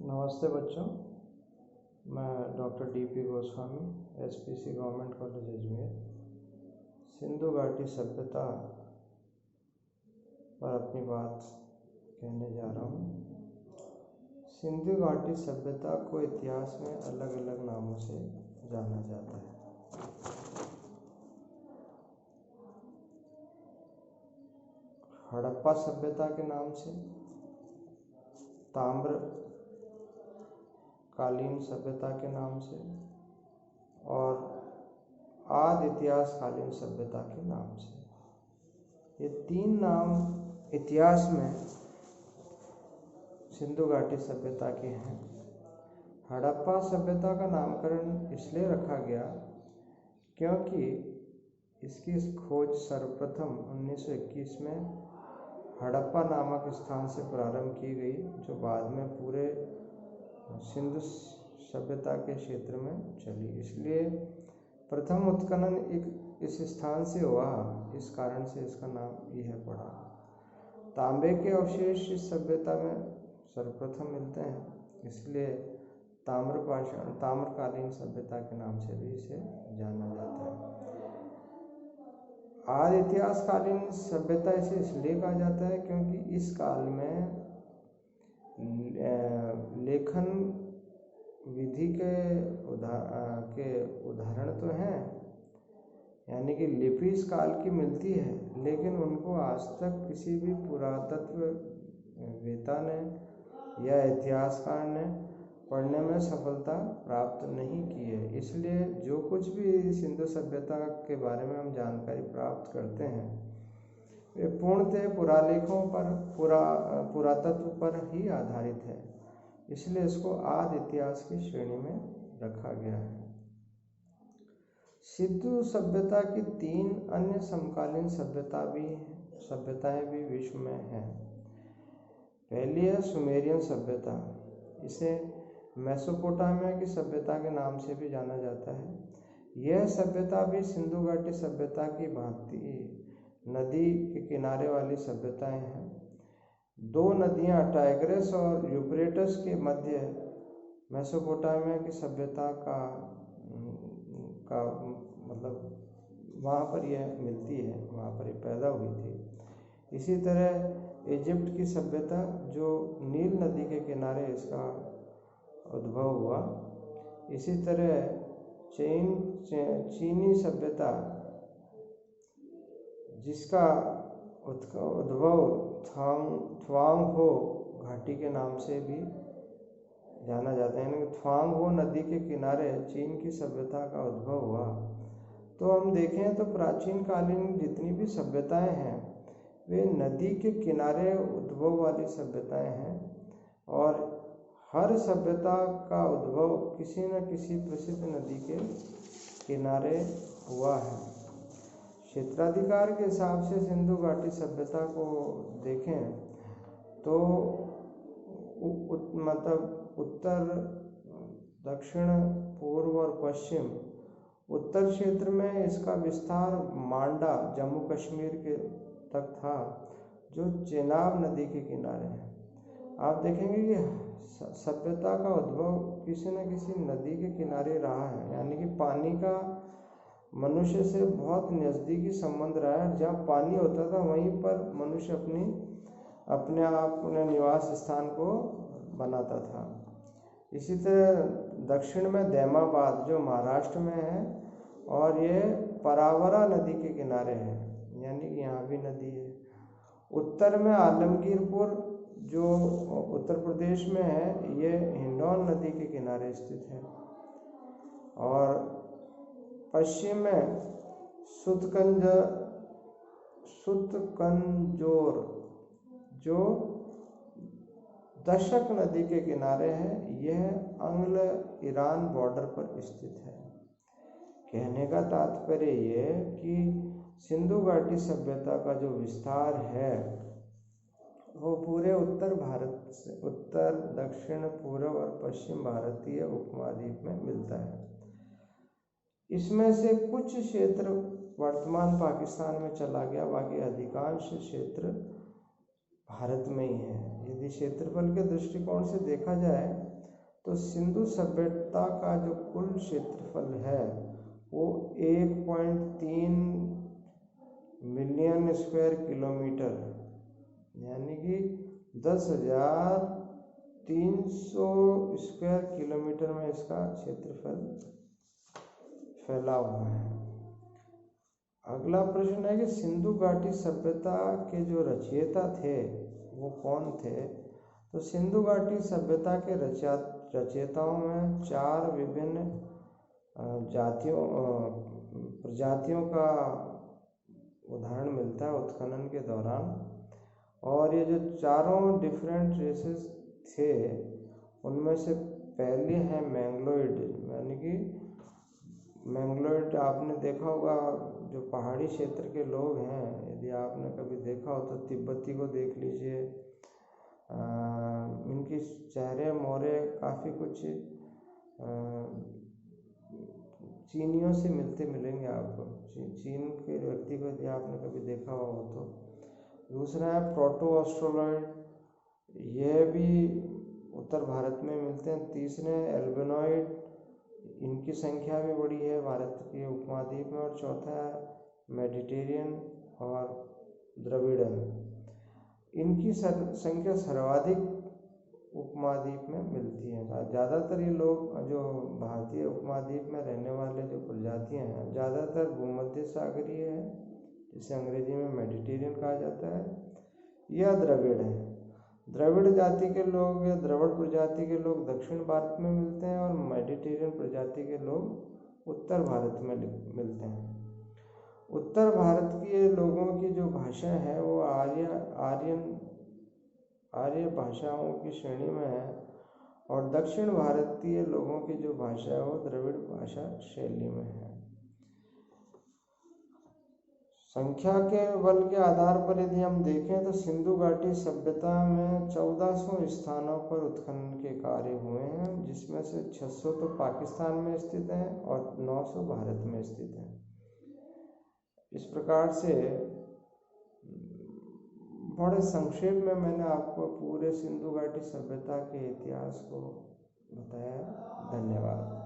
नमस्ते बच्चों, मैं doctor D P. Goswami, SPC government college Ajmer, Sindhu घाटी सभ्यता पर अपनी बात कहने जा रहा हूँ। सिंधु घाटी सभ्यता को इतिहास में अलग अलग नामों से जाना जाता है। हड़प्पा सभ्यता के नाम से, ताम्र कालीन सभ्यता के नाम से और आदि इतिहास कालीन सभ्यता के नाम से। ये तीन नाम इतिहास में सिंधु घाटी सभ्यता के हैं। हड़प्पा सभ्यता का नामकरण इसलिए रखा गया क्योंकि इसकी खोज सर्वप्रथम 1921 में हड़प्पा नामक स्थान से प्रारंभ की गई, जो बाद में पूरे सिंधु सभ्यता के क्षेत्र में चली। इसलिए प्रथम उत्खनन इस स्थान से हुआ, इस कारण से इसका नाम यह पड़ा। तांबे के अवशेष इस सभ्यता में सर्वप्रथम मिलते हैं, इसलिए ताम्रकालीन सभ्यता के नाम से भी इसे जाना जाता है। आदि इतिहासकालीन सभ्यता इसे इसलिए कहा जाता है क्योंकि इस काल में लेखन विधि के उदाहरण तो हैं, यानी कि लिपि इस काल की मिलती है, लेकिन उनको आज तक किसी भी पुरातत्व वेता ने या इतिहासकार ने पढ़ने में सफलता प्राप्त नहीं की है। इसलिए जो कुछ भी सिंधु सभ्यता के बारे में हम जानकारी प्राप्त करते हैं वे पूर्णतः पुरालेखों पर पुरातत्व पर ही आधारित है। इसलिए इसको आदि इतिहास की श्रेणी में रखा गया है। सिंधु सभ्यता की तीन अन्य समकालीन सभ्यताएं भी विश्व में हैं। पहली है सुमेरियन सभ्यता। इसे मेसोपोटामिया की सभ्यता के नाम से भी जाना जाता है। यह सभ्यता भी सिंधु घाटी सभ्यता की भांति नदी के किनारे वाली सभ्यताएं हैं। दो नदियां टाइग्रिस और यूफ्रेटस के मध्य मेसोपोटामिया की सभ्यता का मतलब वहाँ पर यह मिलती है, वहाँ पर यह पैदा हुई थी। इसी तरह इजिप्ट की सभ्यता, जो नील नदी के किनारे इसका उद्भव हुआ। इसी तरह चीनी सभ्यता, जिसका उद्भव थुआंग-हो घाटी के नाम से भी जाना जाता है, यानी थुआंग-हो नदी के किनारे चीन की सभ्यता का उद्भव हुआ। तो हम देखें तो प्राचीन कालीन जितनी भी सभ्यताएं हैं वे नदी के किनारे उद्भव वाली सभ्यताएं हैं, और हर सभ्यता का उद्भव किसी न किसी प्रसिद्ध नदी के किनारे हुआ है। क्षेत्राधिकार के हिसाब से सिंधु घाटी सभ्यता को देखें तो मतलब उत्तर, दक्षिण, पूर्व और पश्चिम। उत्तर क्षेत्र में इसका विस्तार मांडा, जम्मू कश्मीर के तक था, जो चेनाब नदी के किनारे है। आप देखेंगे कि सभ्यता का उद्भव किसी न किसी नदी के किनारे रहा है, यानी कि पानी का मनुष्य से बहुत नज़दीकी संबंध रहा है। जहाँ पानी होता था वहीं पर मनुष्य अपने निवास स्थान को बनाता था। इसी तरह दक्षिण में दैमाबाद, जो महाराष्ट्र में है, और ये परावरा नदी के किनारे है, यानी कि यहाँ भी नदी है। उत्तर में आलमगीरपुर, जो उत्तर प्रदेश में है, ये हिंडौन नदी के किनारे स्थित है। और पश्चिम में सुतकंजोर, जो दशक नदी के किनारे है, यह अंग्ल ईरान बॉर्डर पर स्थित है। कहने का तात्पर्य यह कि सिंधु घाटी सभ्यता का जो विस्तार है वो पूरे उत्तर भारत से, उत्तर, दक्षिण, पूर्व और पश्चिम भारतीय उपमहाद्वीप में मिलता है। इसमें से कुछ क्षेत्र वर्तमान पाकिस्तान में चला गया, बाकी अधिकांश क्षेत्र भारत में ही है। यदि क्षेत्रफल के दृष्टिकोण से देखा जाए तो सिंधु सभ्यता का जो कुल क्षेत्रफल है वो 1.3 मिलियन स्क्वायर किलोमीटर, यानी कि 10,300 स्क्वायर किलोमीटर में इसका क्षेत्रफल फैला हुआ है। अगला प्रश्न है कि सिंधु घाटी सभ्यता के जो रचयिता थे वो कौन थे। तो सिंधु घाटी सभ्यता के रचयिताओं में 4 विभिन्न प्रजातियों का उदाहरण मिलता है उत्खनन के दौरान। और ये जो चारों डिफरेंट रेसेस थे उनमें से पहले है मैंग्लोइड, यानी कि मैंग्लोइड आपने देखा होगा, जो पहाड़ी क्षेत्र के लोग हैं, यदि आपने कभी देखा हो तो तिब्बती को देख लीजिए, इनकी चेहरे मोहरे काफ़ी कुछ चीनियों से मिलते मिलेंगे आपको, चीन के व्यक्ति को यदि आपने कभी देखा हो तो। दूसरा है प्रोटो ऑस्ट्रोलॉइड, यह भी उत्तर भारत में मिलते हैं। तीसरे एल्बिनॉइड, इनकी संख्या भी बड़ी है भारत के उपमहाद्वीप में। और चौथा है मेडिटेरियन और द्रविड़न, इनकी संख्या सर्वाधिक उपमहाद्वीप में मिलती है। ज़्यादातर ये लोग जो भारतीय उपमहाद्वीप में रहने वाले जो प्रजातियां हैं ज़्यादातर भूमध्य सागरीय है, जिसे अंग्रेजी में मेडिटेरियन कहा जाता है, या द्रविड़ है। द्रविड़ जाति के लोग या द्रविड़ प्रजाति के लोग दक्षिण भारत में मिलते हैं और मेडिटेरियन प्रजाति के लोग उत्तर भारत में मिलते हैं। उत्तर भारत के लोगों की जो भाषा है वो आर्य भाषाओं की श्रेणी में है, और दक्षिण भारतीय लोगों की जो भाषा है वो द्रविड़ भाषा शैली में है। संख्या के बल के आधार पर यदि हम देखें तो सिंधु घाटी सभ्यता में 1400 स्थानों पर उत्खनन के कार्य हुए हैं, जिसमें से 600 तो पाकिस्तान में स्थित हैं और 900 भारत में स्थित हैं। इस प्रकार से बड़े संक्षेप में मैंने आपको पूरे सिंधु घाटी सभ्यता के इतिहास को बताया। धन्यवाद।